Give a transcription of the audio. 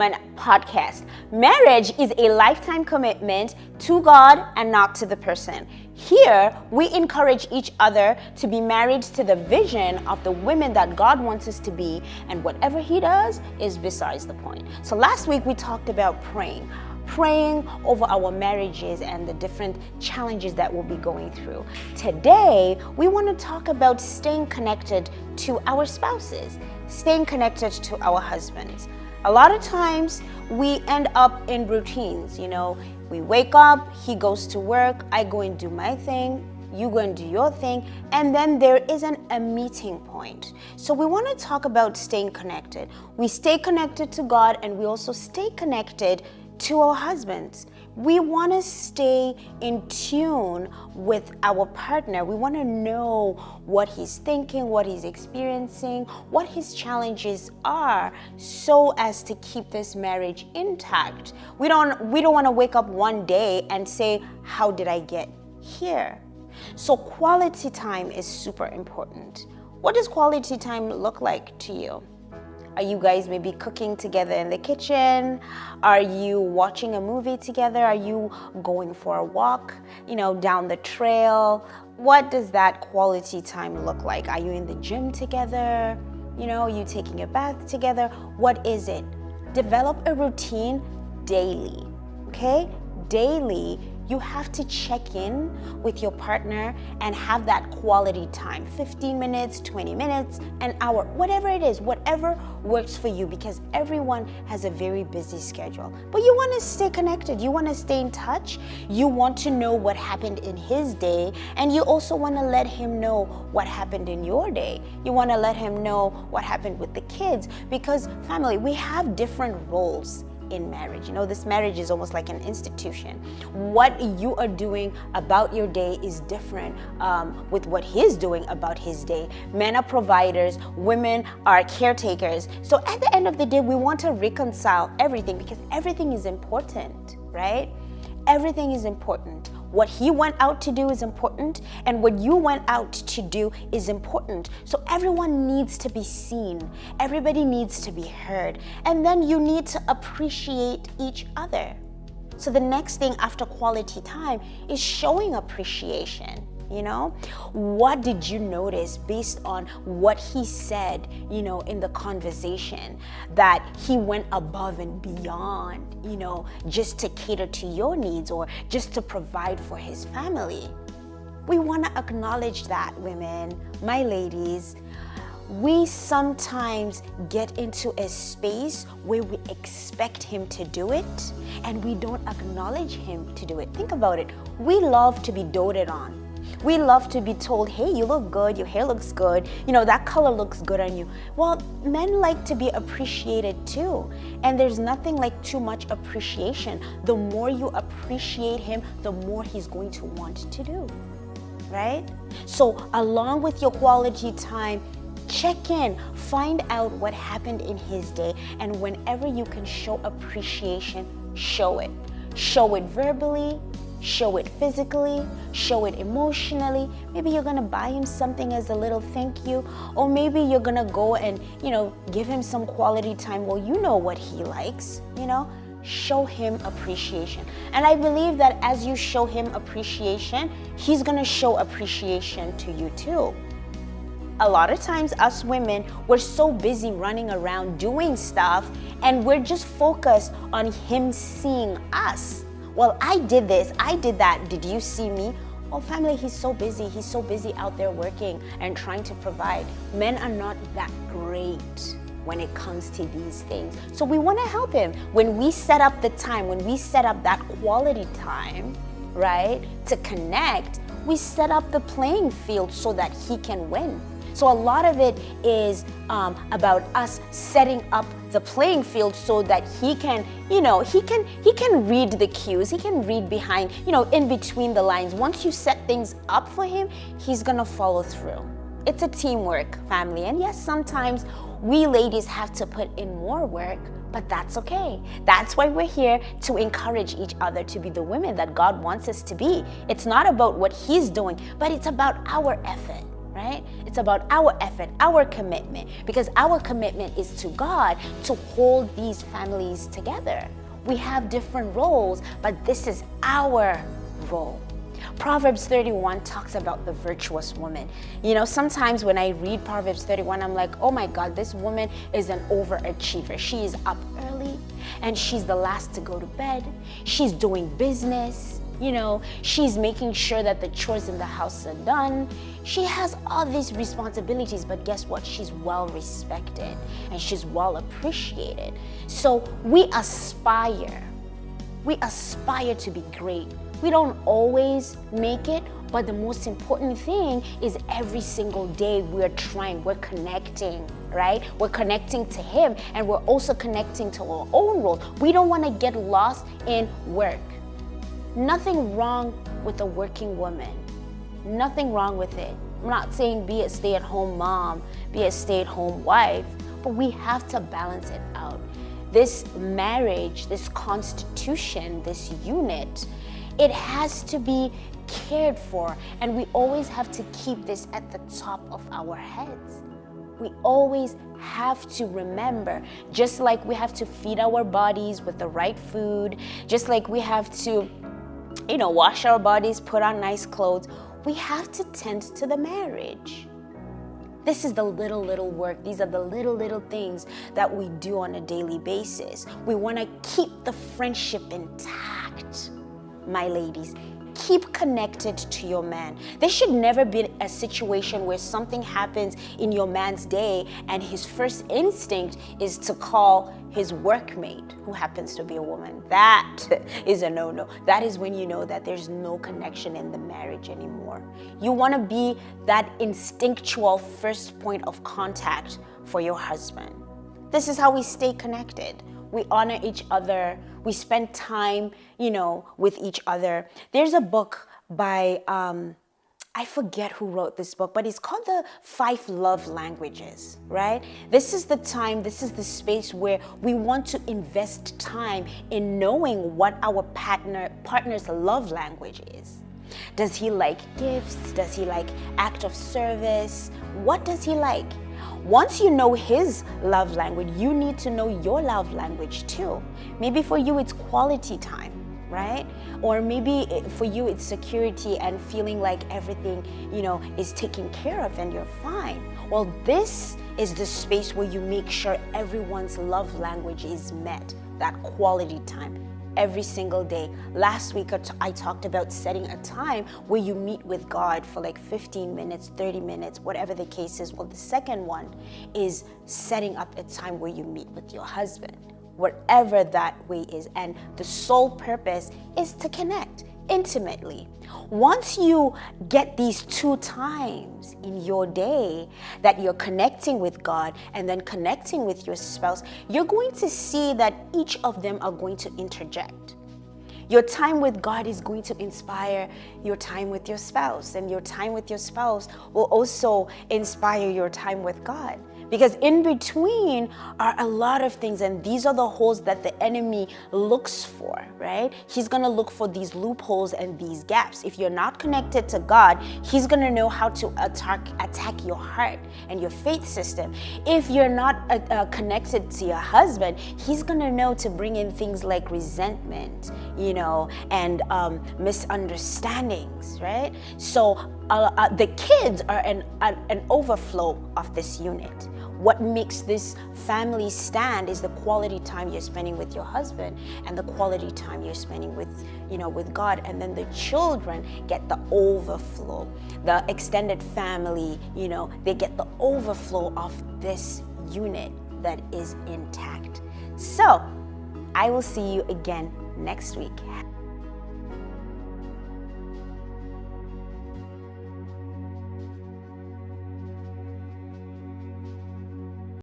Podcast. Marriage is a lifetime commitment to God and not to the person. Here, we encourage each other to be married to the vision of the women that God wants us to be, and whatever He does is besides the point. So last week we talked about praying over our marriages and the different challenges that we'll be going through. Today, we want to talk about staying connected to our spouses, staying connected to our husbands. A lot of times we end up in routines, we wake up, he goes to work, I go and do my thing, you go and do your thing, and then there isn't a meeting point. So we want to talk about staying connected. We stay connected to God, and we also stay connected to our husbands. We want to stay in tune with our partner. We want to know what he's thinking, what he's experiencing, what his challenges are, so as to keep this marriage intact. We don't want to wake up one day and say, how did I get here? So quality time is super important. What does quality time look like to you? Are you guys maybe cooking together in the kitchen? Are you watching a movie together? Are you going for a walk, down the trail? What does that quality time look like? Are you in the gym together? Are you taking a bath together? What is it? Develop a routine daily, okay? Daily, you have to check in with your partner and have that quality time, 15 minutes, 20 minutes, an hour, whatever it is, whatever works for you, because everyone has a very busy schedule. But you want to stay connected. You want to stay in touch. You want to know what happened in his day, and you also want to let him know what happened in your day. You want to let him know what happened with the kids, because family, we have different roles in marriage. This marriage is almost like an institution. What you are doing about your day is different with what he's doing about his day. Men are providers, women are caretakers. So at the end of the day, we want to reconcile everything, because everything is important, right? Everything is important. What he went out to do is important, and what you went out to do is important. So everyone needs to be seen. Everybody needs to be heard. And then you need to appreciate each other. So the next thing after quality time is showing appreciation. What did you notice based on what he said, in the conversation, that he went above and beyond, just to cater to your needs or just to provide for his family? We want to acknowledge that, women, my ladies. We sometimes get into a space where we expect him to do it and we don't acknowledge him to do it. Think about it. We love to be doted on. We love to be told, hey, you look good, your hair looks good, that color looks good on you. Well, men like to be appreciated too. And there's nothing like too much appreciation. The more you appreciate him, the more he's going to want to do, right? So along with your quality time, check in, find out what happened in his day, and whenever you can show appreciation, show it. Show it verbally, show it physically, show it emotionally. Maybe you're gonna buy him something as a little thank you, or maybe you're gonna go and, give him some quality time. Well, you know what he likes, show him appreciation. And I believe that as you show him appreciation, he's gonna show appreciation to you too. A lot of times us women, we're so busy running around doing stuff, and we're just focused on him seeing us. Well, I did this, I did that, did you see me? Oh, family, he's so busy out there working and trying to provide. Men are not that great when it comes to these things. So we want to help him. When we set up the time, when we set up that quality time, right, to connect, we set up the playing field so that he can win. So a lot of it is about us setting up the playing field so that he can, he can read the cues, he can read behind, in between the lines. Once you set things up for him, he's gonna follow through. It's a teamwork, family. And yes, sometimes we ladies have to put in more work, but that's okay. That's why we're here, to encourage each other to be the women that God wants us to be. It's not about what he's doing, but it's about our effort. right? It's about our effort, our commitment, because our commitment is to God to hold these families together. We have different roles, but this is our role. Proverbs 31 talks about the virtuous woman. You know, sometimes when I read Proverbs 31, I'm like, oh my God, this woman is an overachiever. She is up early and she's the last to go to bed. She's doing business. You know, she's making sure that the chores in the house are done. She has all these responsibilities, but guess what? She's well respected and she's well appreciated. So we aspire to be great. We don't always make it, but the most important thing is every single day we're trying, we're connecting, right? We're connecting to Him and we're also connecting to our own role. We don't want to get lost in work. Nothing wrong with a working woman. Nothing wrong with it. I'm not saying be a stay-at-home mom, be a stay-at-home wife, but we have to balance it out. This marriage, this constitution, this unit, it has to be cared for, and we always have to keep this at the top of our heads. We always have to remember, just like we have to feed our bodies with the right food, just like we have to, wash our bodies, put on nice clothes, we have to tend to the marriage. This is the little work. These are the little things that we do on a daily basis. We want to keep the friendship intact, my ladies. Keep connected to your man. There should never be a situation where something happens in your man's day and his first instinct is to call his workmate, who happens to be a woman. That is a no-no. That is when you know that there's no connection in the marriage anymore. You want to be that instinctual first point of contact for your husband. This is how we stay connected. We honor each other. We spend time, with each other. There's a book by, I forget who wrote this book, but it's called The 5 Love Languages, right? This is the time, this is the space where we want to invest time in knowing what our partner's love language is. Does he like gifts? Does he like act of service? What does he like? Once you know his love language, you need to know your love language too. Maybe for you it's quality time, right? Or maybe for you it's security and feeling like everything, is taken care of and you're fine. Well, this is the space where you make sure everyone's love language is met, that quality time. Every single day. Last week I talked about setting a time where you meet with God for like 15 minutes, 30 minutes, whatever the case is. Well, the second one is setting up a time where you meet with your husband, whatever that way is. And the sole purpose is to connect intimately. Once you get these 2 times in your day that you're connecting with God and then connecting with your spouse, you're going to see that each of them are going to interject. Your time with God is going to inspire your time with your spouse, and your time with your spouse will also inspire your time with God. Because in between are a lot of things, and these are the holes that the enemy looks for, right? He's gonna look for these loopholes and these gaps. If you're not connected to God, he's gonna know how to attack your heart and your faith system. If you're not connected to your husband, he's gonna know to bring in things like resentment, and misunderstandings, right? So the kids are an overflow of this unit. What makes this family stand is the quality time you're spending with your husband and the quality time you're spending with, with God. And then the children get the overflow. The extended family, they get the overflow of this unit that is intact. So I will see you again next week.